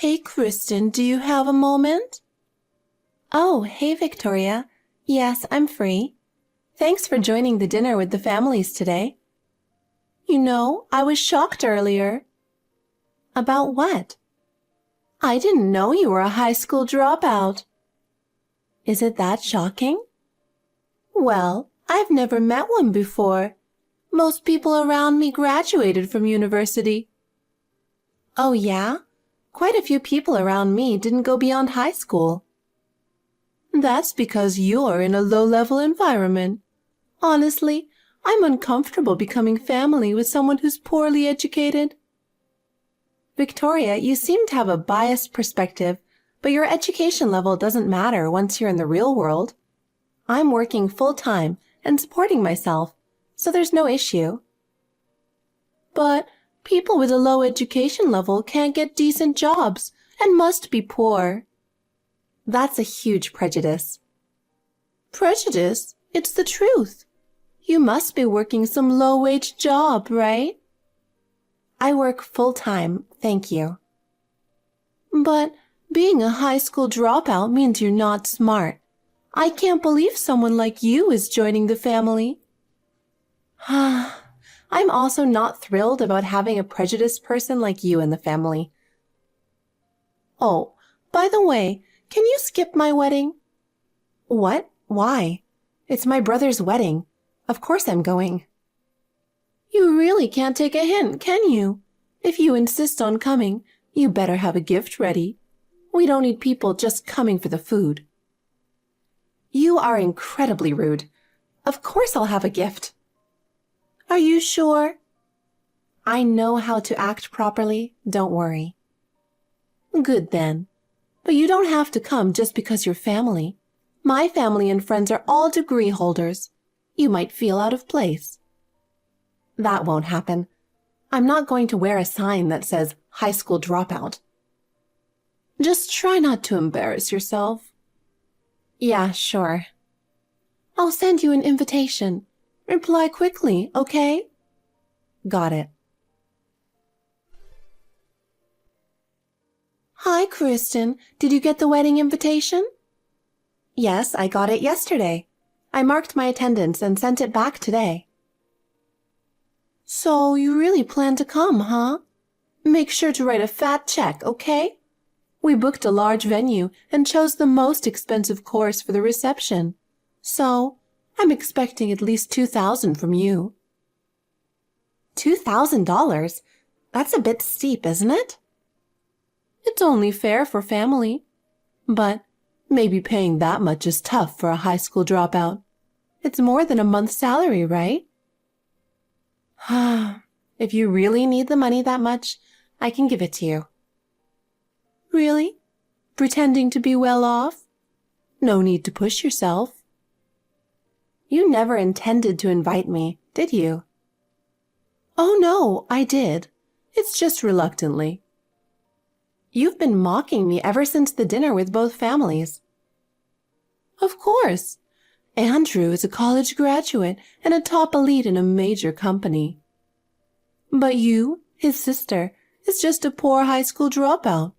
Hey, Kristen, do you have a moment? Oh, hey, Victoria. Yes, I'm free. Thanks for joining the dinner with the families today. You know, I was shocked earlier. About what? I didn't know you were a high school dropout. Is it that shocking? Well, I've never met one before. Most people around me graduated from university. Oh, yeah? Quite a few people around me didn't go beyond high school. That's because you're in a low-level environment. Honestly, I'm uncomfortable becoming family with someone who's poorly educated. Victoria, you seem to have a biased perspective, but your education level doesn't matter once you're in the real world. I'm working full-time and supporting myself, so there's no issue. But people with a low education level can't get decent jobs and must be poor. That's a huge prejudice. Prejudice? It's the truth. You must be working some low-wage job, right? I work full-time, thank you. But being a high school dropout means you're not smart. I can't believe someone like you is joining the family. I'm also not thrilled about having a prejudiced person like you in the family. Oh, by the way, can you skip my wedding? What? Why? It's my brother's wedding. Of course I'm going. You really can't take a hint, can you? If you insist on coming, you better have a gift ready. We don't need people just coming for the food. You are incredibly rude. Of course I'll have a gift. Are you sure? I know how to act properly, don't worry. Good then. But you don't have to come just because you're family. My family and friends are all degree holders. You might feel out of place. That won't happen. I'm not going to wear a sign that says high school dropout. Just try not to embarrass yourself. Yeah, sure. I'll send you an invitation. Reply quickly, okay? Got it. Hi, Kristen. Did you get the wedding invitation? Yes, I got it yesterday. I marked my attendance and sent it back today. So you really plan to come, huh? Make sure to write a fat check, okay? We booked a large venue and chose the most expensive course for the reception. So, I'm expecting at least $2,000 from you. $2,000? That's a bit steep, isn't it? It's only fair for family. But maybe paying that much is tough for a high school dropout. It's more than a month's salary, right? If you really need the money that much, I can give it to you. Really? Pretending to be well off? No need to push yourself. You never intended to invite me, did you? Oh no, I did. It's just reluctantly. You've been mocking me ever since the dinner with both families. Of course. Andrew is a college graduate and a top elite in a major company. But you, his sister, is just a poor high school dropout.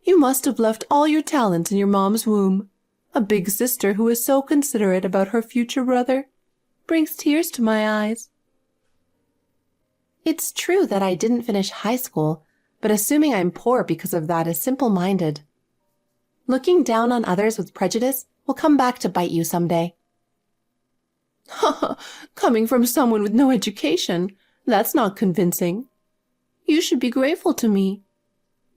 You must have left all your talent in your mom's womb. A big sister who is so considerate about her future brother brings tears to my eyes. It's true that I didn't finish high school, but assuming I'm poor because of that is simple-minded. Looking down on others with prejudice will come back to bite you someday. Coming from someone with no education, that's not convincing. You should be grateful to me.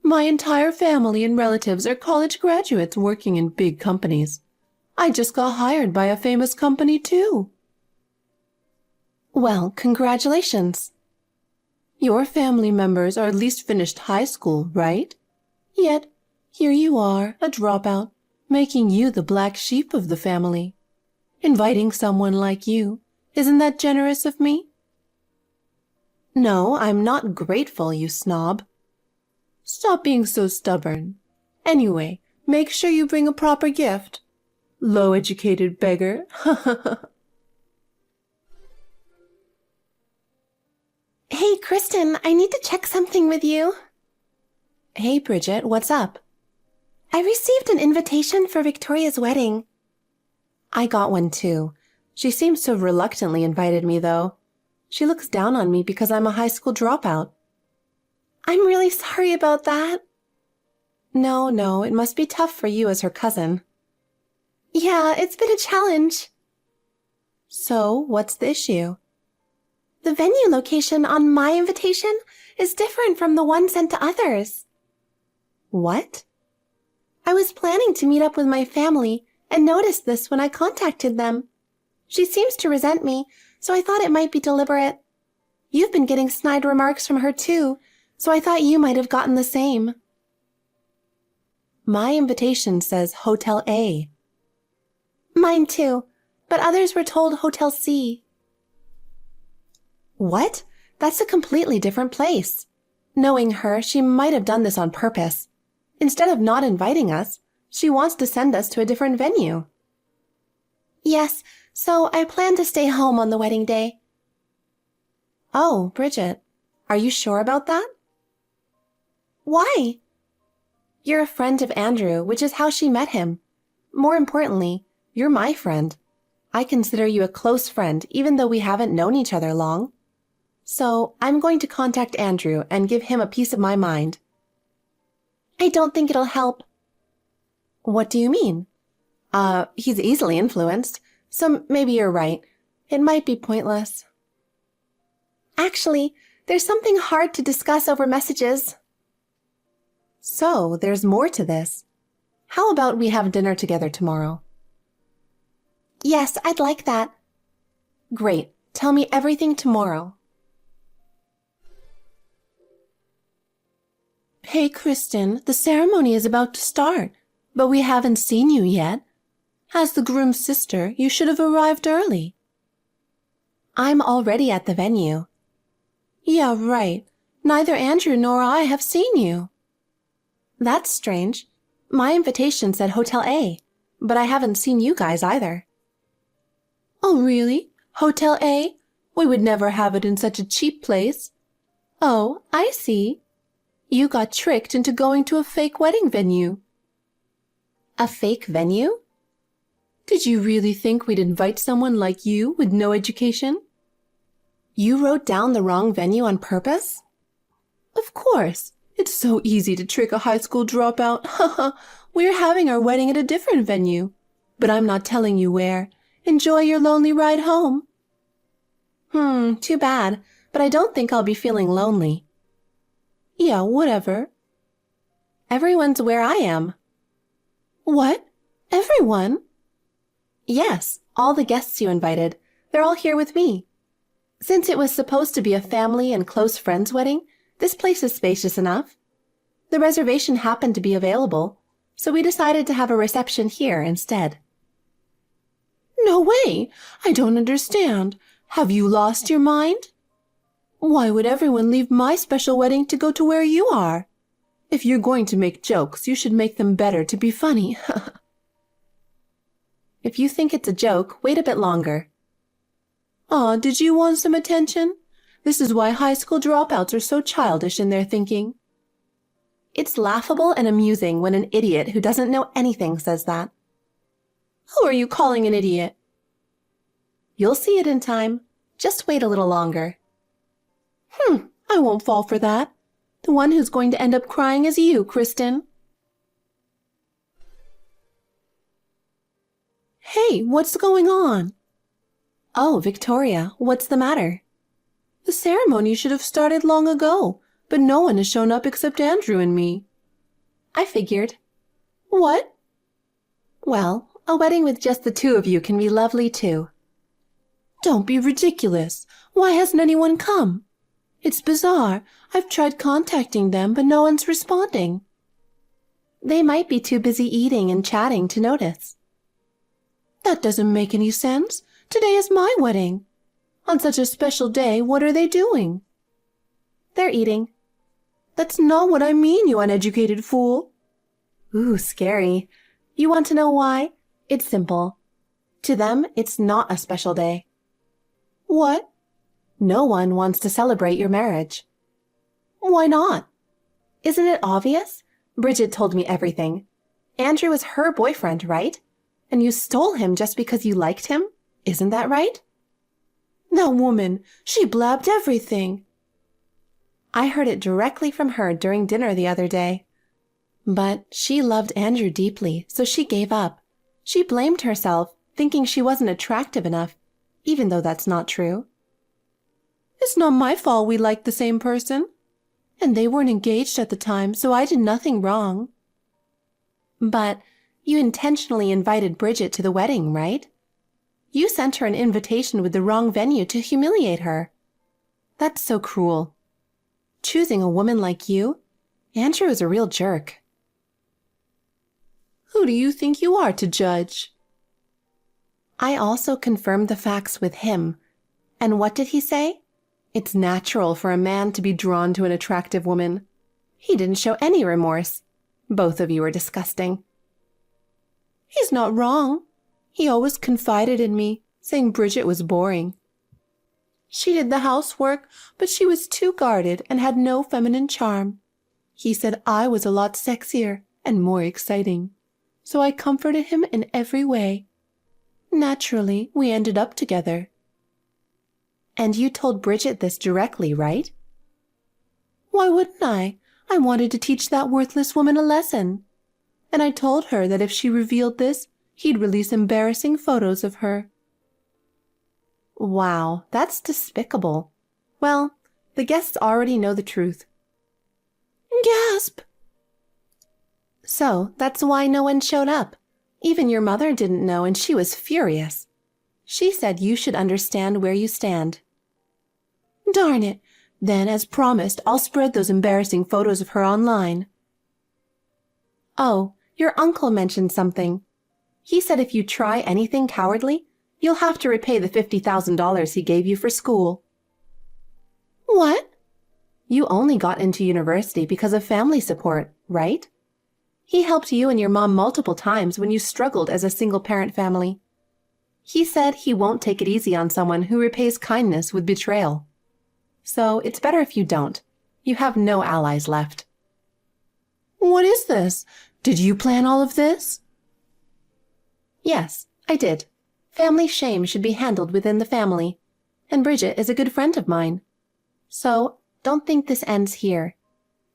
My entire family and relatives are college graduates working in big companies. I just got hired by a famous company, too. Well, congratulations. Your family members are at least finished high school, right? Yet, here you are, a dropout, making you the black sheep of the family. Inviting someone like you, isn't that generous of me? No, I'm not grateful, you snob. Stop being so stubborn. Anyway, make sure you bring a proper gift. Low-educated beggar. Hey, Kristen, I need to check something with you. Hey, Bridget, what's up? I received an invitation for Victoria's wedding. I got one too. She seems to have reluctantly invited me, though. She looks down on me because I'm a high school dropout. I'm really sorry about that. No, it must be tough for you as her cousin. Yeah, it's been a challenge. So, what's the issue? The venue location on my invitation is different from the one sent to others. What? I was planning to meet up with my family and noticed this when I contacted them. She seems to resent me, so I thought it might be deliberate. You've been getting snide remarks from her too, so I thought you might have gotten the same. My invitation says Hotel A. Mine too, but others were told Hotel C. What? That's a completely different place. Knowing her, she might have done this on purpose. Instead of not inviting us, she wants to send us to a different venue. Yes, so I plan to stay home on the wedding day. Oh, Bridget, are you sure about that? Why? You're a friend of Andrew, which is how she met him. More importantly, you're my friend. I consider you a close friend, even though we haven't known each other long. So I'm going to contact Andrew and give him a piece of my mind. I don't think it'll help. What do you mean? He's easily influenced, so maybe you're right. It might be pointless. Actually, there's something hard to discuss over messages. So, there's more to this. How about we have dinner together tomorrow? Yes, I'd like that. Great. Tell me everything tomorrow. Hey, Kristen, the ceremony is about to start, but we haven't seen you yet. As the groom's sister, you should have arrived early. I'm already at the venue. Yeah, right. Neither Andrew nor I have seen you. That's strange. My invitation said Hotel A, but I haven't seen you guys either. Oh, really? Hotel A? We would never have it in such a cheap place. Oh, I see. You got tricked into going to a fake wedding venue. A fake venue? Did you really think we'd invite someone like you with no education? You wrote down the wrong venue on purpose? Of course. It's so easy to trick a high school dropout. Haha, we're having our wedding at a different venue. But I'm not telling you where. Enjoy your lonely ride home. Too bad, but I don't think I'll be feeling lonely. Yeah, whatever. Everyone's where I am. What? Everyone? Yes, all the guests you invited. They're all here with me. Since it was supposed to be a family and close friends wedding, this place is spacious enough. The reservation happened to be available, so we decided to have a reception here instead. No way! I don't understand. Have you lost your mind? Why would everyone leave my special wedding to go to where you are? If you're going to make jokes, you should make them better to be funny. If you think it's a joke, wait a bit longer. Aw, did you want some attention? This is why high school dropouts are so childish in their thinking. It's laughable and amusing when an idiot who doesn't know anything says that. Who are you calling an idiot? You'll see it in time. Just wait a little longer. I won't fall for that. The one who's going to end up crying is you, Kristen. Hey, what's going on? Oh, Victoria, what's the matter? The ceremony should have started long ago, but no one has shown up except Andrew and me. I figured. What? Well, a wedding with just the two of you can be lovely too. Don't be ridiculous. Why hasn't anyone come? It's bizarre. I've tried contacting them, but no one's responding. They might be too busy eating and chatting to notice. That doesn't make any sense. Today is my wedding. On such a special day, what are they doing? They're eating. That's not what I mean, you uneducated fool. Ooh, scary. You want to know why? It's simple. To them, it's not a special day. What? No one wants to celebrate your marriage. Why not? Isn't it obvious? Bridget told me everything. Andrew was her boyfriend, right? And you stole him just because you liked him? Isn't that right? That woman, she blabbed everything. I heard it directly from her during dinner the other day. But she loved Andrew deeply, so she gave up. She blamed herself, thinking she wasn't attractive enough, even though that's not true. It's not my fault we liked the same person. And they weren't engaged at the time, so I did nothing wrong. But you intentionally invited Bridget to the wedding, right? You sent her an invitation with the wrong venue to humiliate her. That's so cruel. Choosing a woman like you, Andrew is a real jerk. Who do you think you are to judge? I also confirmed the facts with him. And what did he say? It's natural for a man to be drawn to an attractive woman. He didn't show any remorse. Both of you are disgusting. He's not wrong. He always confided in me, saying Bridget was boring. She did the housework, but she was too guarded and had no feminine charm. He said I was a lot sexier and more exciting, so I comforted him in every way. Naturally, we ended up together. And you told Bridget this directly, right? Why wouldn't I? I wanted to teach that worthless woman a lesson. And I told her that if she revealed this, he'd release embarrassing photos of her. Wow, that's despicable. Well, the guests already know the truth. Gasp! So, that's why no one showed up. Even your mother didn't know, and she was furious. She said you should understand where you stand. Darn it! Then, as promised, I'll spread those embarrassing photos of her online. Oh, your uncle mentioned something. He said if you try anything cowardly, you'll have to repay the $50,000 he gave you for school. What? You only got into university because of family support, right? He helped you and your mom multiple times when you struggled as a single-parent family. He said he won't take it easy on someone who repays kindness with betrayal. So it's better if you don't. You have no allies left. What is this? Did you plan all of this? Yes, I did. Family shame should be handled within the family. And Bridget is a good friend of mine. So don't think this ends here.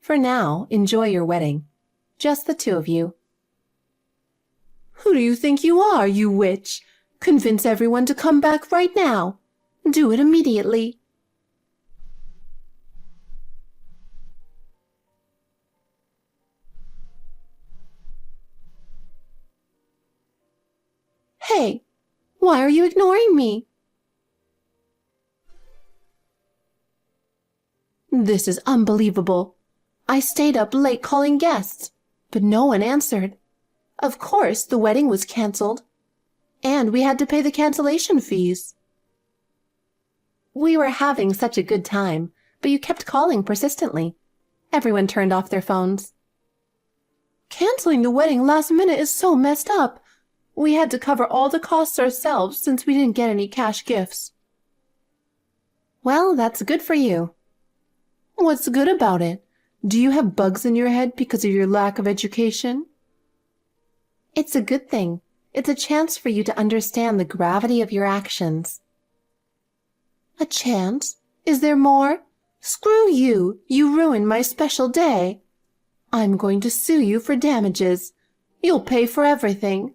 For now, enjoy your wedding. Just the two of you. Who do you think you are, you witch? Convince everyone to come back right now. Do it immediately. Hey, why are you ignoring me? This is unbelievable. I stayed up late calling guests, but no one answered. Of course, the wedding was canceled, and we had to pay the cancellation fees. We were having such a good time, but you kept calling persistently. Everyone turned off their phones. Canceling the wedding last minute is so messed up. We had to cover all the costs ourselves since we didn't get any cash gifts. Well, that's good for you. What's good about it? Do you have bugs in your head because of your lack of education? It's a good thing. It's a chance for you to understand the gravity of your actions. A chance? Is there more? Screw you! You ruined my special day. I'm going to sue you for damages. You'll pay for everything.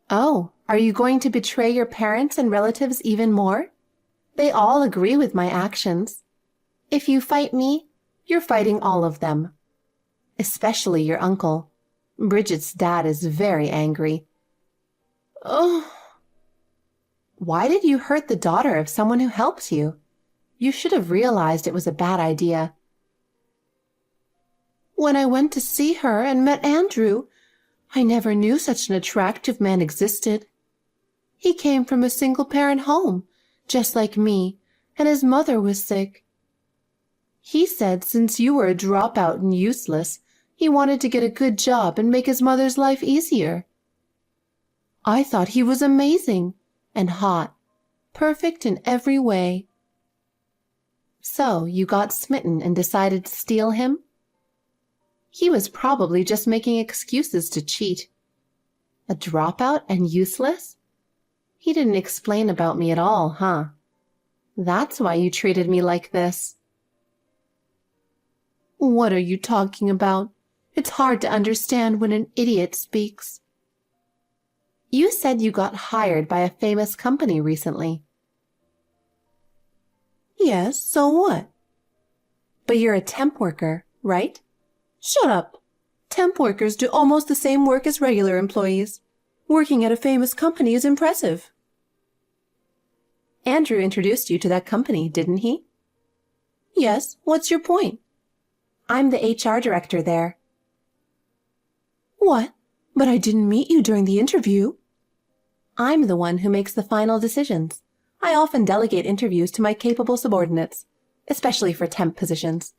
Oh, are you going to betray your parents and relatives even more? They all agree with my actions. If you fight me, you're fighting all of them. Especially your uncle. Bridget's dad is very angry. Oh. Why did you hurt the daughter of someone who helped you? You should have realized it was a bad idea. When I went to see her and met Andrew, I never knew such an attractive man existed. He came from a single-parent home, just like me, and his mother was sick. He said since you were a dropout and useless, he wanted to get a good job and make his mother's life easier. I thought he was amazing and hot, perfect in every way. So you got smitten and decided to steal him? He was probably just making excuses to cheat. A dropout and useless? He didn't explain about me at all, huh? That's why you treated me like this. What are you talking about? It's hard to understand when an idiot speaks. You said you got hired by a famous company recently. Yes, so what? But you're a temp worker, right? Shut up. Temp workers do almost the same work as regular employees. Working at a famous company is impressive. Andrew introduced you to that company, didn't he? Yes, what's your point? I'm the HR director there. What? But I didn't meet you during the interview. I'm the one who makes the final decisions. I often delegate interviews to my capable subordinates, especially for temp positions.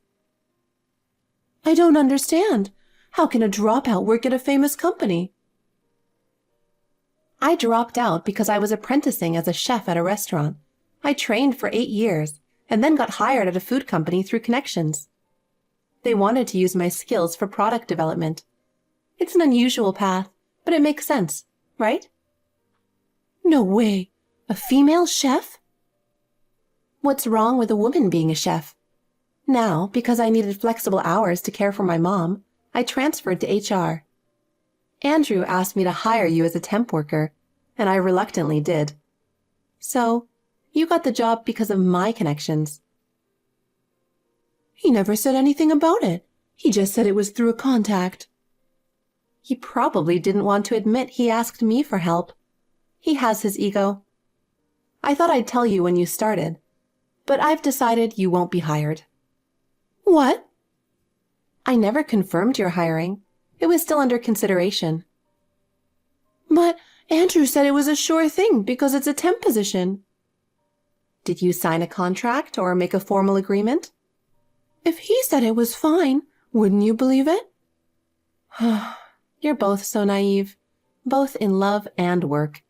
I don't understand. How can a dropout work at a famous company? I dropped out because I was apprenticing as a chef at a restaurant. I trained for 8 years and then got hired at a food company through connections. They wanted to use my skills for product development. It's an unusual path, but it makes sense, right? No way. A female chef? What's wrong with a woman being a chef? Now, because I needed flexible hours to care for my mom, I transferred to HR. Andrew asked me to hire you as a temp worker, and I reluctantly did. So, you got the job because of my connections. He never said anything about it. He just said it was through a contact. He probably didn't want to admit he asked me for help. He has his ego. I thought I'd tell you when you started, but I've decided you won't be hired. What? I never confirmed your hiring. It was still under consideration. But Andrew said it was a sure thing because it's a temp position. Did you sign a contract or make a formal agreement? If he said it was fine, wouldn't you believe it? You're both so naive, both in love and work.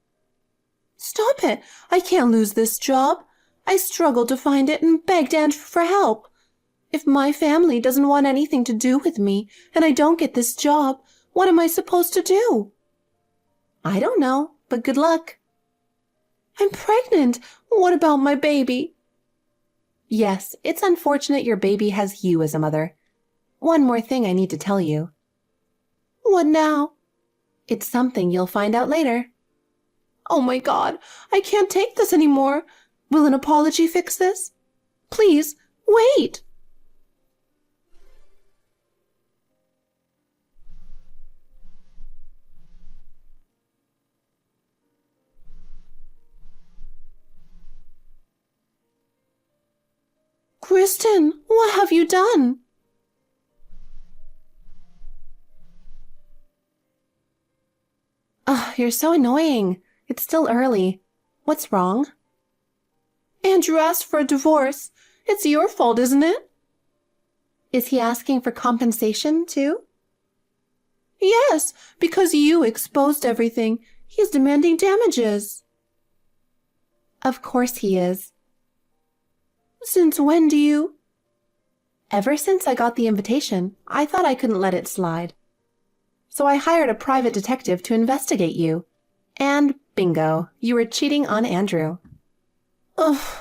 Stop it! I can't lose this job. I struggled to find it and begged Andrew for help. If my family doesn't want anything to do with me and I don't get this job, what am I supposed to do? I don't know, but good luck. I'm pregnant. What about my baby? Yes, it's unfortunate your baby has you as a mother. One more thing I need to tell you. What now? It's something you'll find out later. Oh my God, I can't take this anymore. Will an apology fix this? Please, wait. Kristen, what have you done? You're so annoying. It's still early. What's wrong? Andrew asked for a divorce. It's your fault, isn't it? Is he asking for compensation, too? Yes, because you exposed everything. He's demanding damages. Of course he is. Since when do you? Ever since I got the invitation, I thought I couldn't let it slide. So I hired a private detective to investigate you. And bingo, you were cheating on Andrew. Ugh.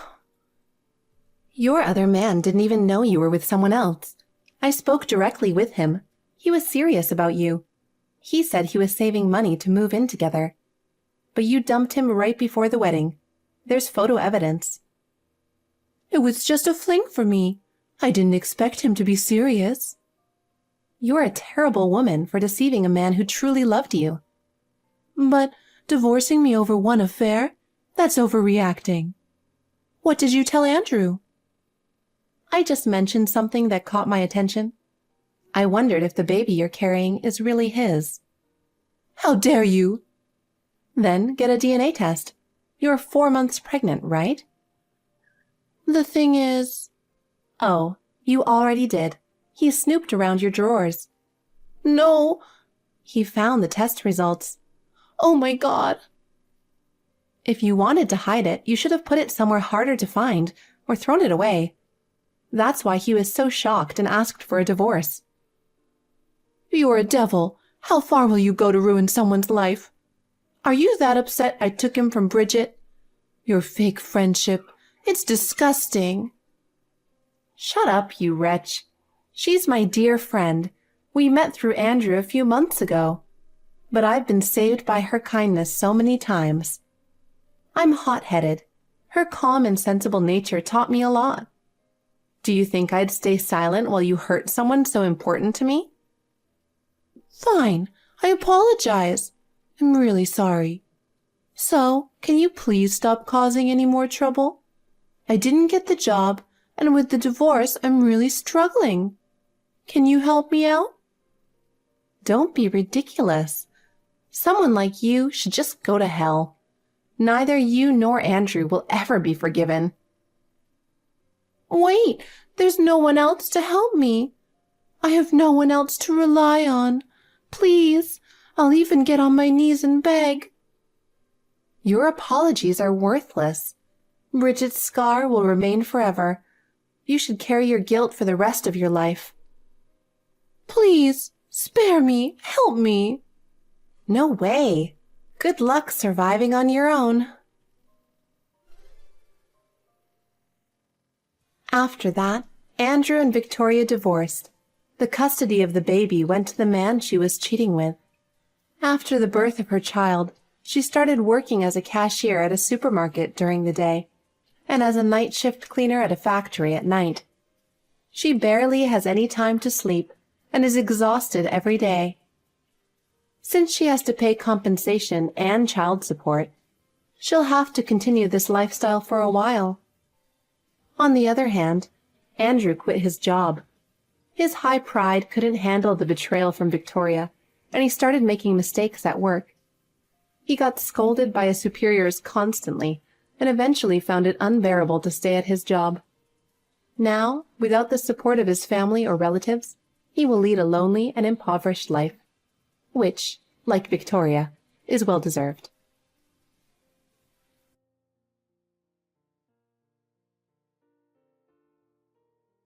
Your other man didn't even know you were with someone else. I spoke directly with him. He was serious about you. He said he was saving money to move in together. But you dumped him right before the wedding. There's photo evidence. It was just a fling for me. I didn't expect him to be serious. You're a terrible woman for deceiving a man who truly loved you. But divorcing me over one affair? That's overreacting. What did you tell Andrew? I just mentioned something that caught my attention. I wondered if the baby you're carrying is really his. How dare you? Then get a DNA test. You're 4 months pregnant, right? The thing is... Oh, you already did. He snooped around your drawers. No. He found the test results. Oh my God. If you wanted to hide it, you should have put it somewhere harder to find or thrown it away. That's why he was so shocked and asked for a divorce. You're a devil. How far will you go to ruin someone's life? Are you that upset I took him from Bridget? Your fake friendship. It's disgusting. Shut up, you wretch. She's my dear friend. We met through Andrew a few months ago. But I've been saved by her kindness so many times. I'm hot-headed. Her calm and sensible nature taught me a lot. Do you think I'd stay silent while you hurt someone so important to me? Fine. I apologize. I'm really sorry. So, can you please stop causing any more trouble? I didn't get the job, and with the divorce, I'm really struggling. Can you help me out? Don't be ridiculous. Someone like you should just go to hell. Neither you nor Andrew will ever be forgiven. Wait, there's no one else to help me. I have no one else to rely on. Please, I'll even get on my knees and beg. Your apologies are worthless. Bridget's scar will remain forever. You should carry your guilt for the rest of your life. Please, spare me, help me. No way. Good luck surviving on your own. After that, Andrew and Victoria divorced. The custody of the baby went to the man she was cheating with. After the birth of her child, she started working as a cashier at a supermarket during the day, and as a night shift cleaner at a factory at night. She barely has any time to sleep and is exhausted every day. Since she has to pay compensation and child support, she'll have to continue this lifestyle for a while. On the other hand, Andrew quit his job. His high pride couldn't handle the betrayal from Victoria, and he started making mistakes at work. He got scolded by his superiors constantly, and eventually found it unbearable to stay at his job. Now, without the support of his family or relatives, he will lead a lonely and impoverished life, which, like Victoria, is well-deserved.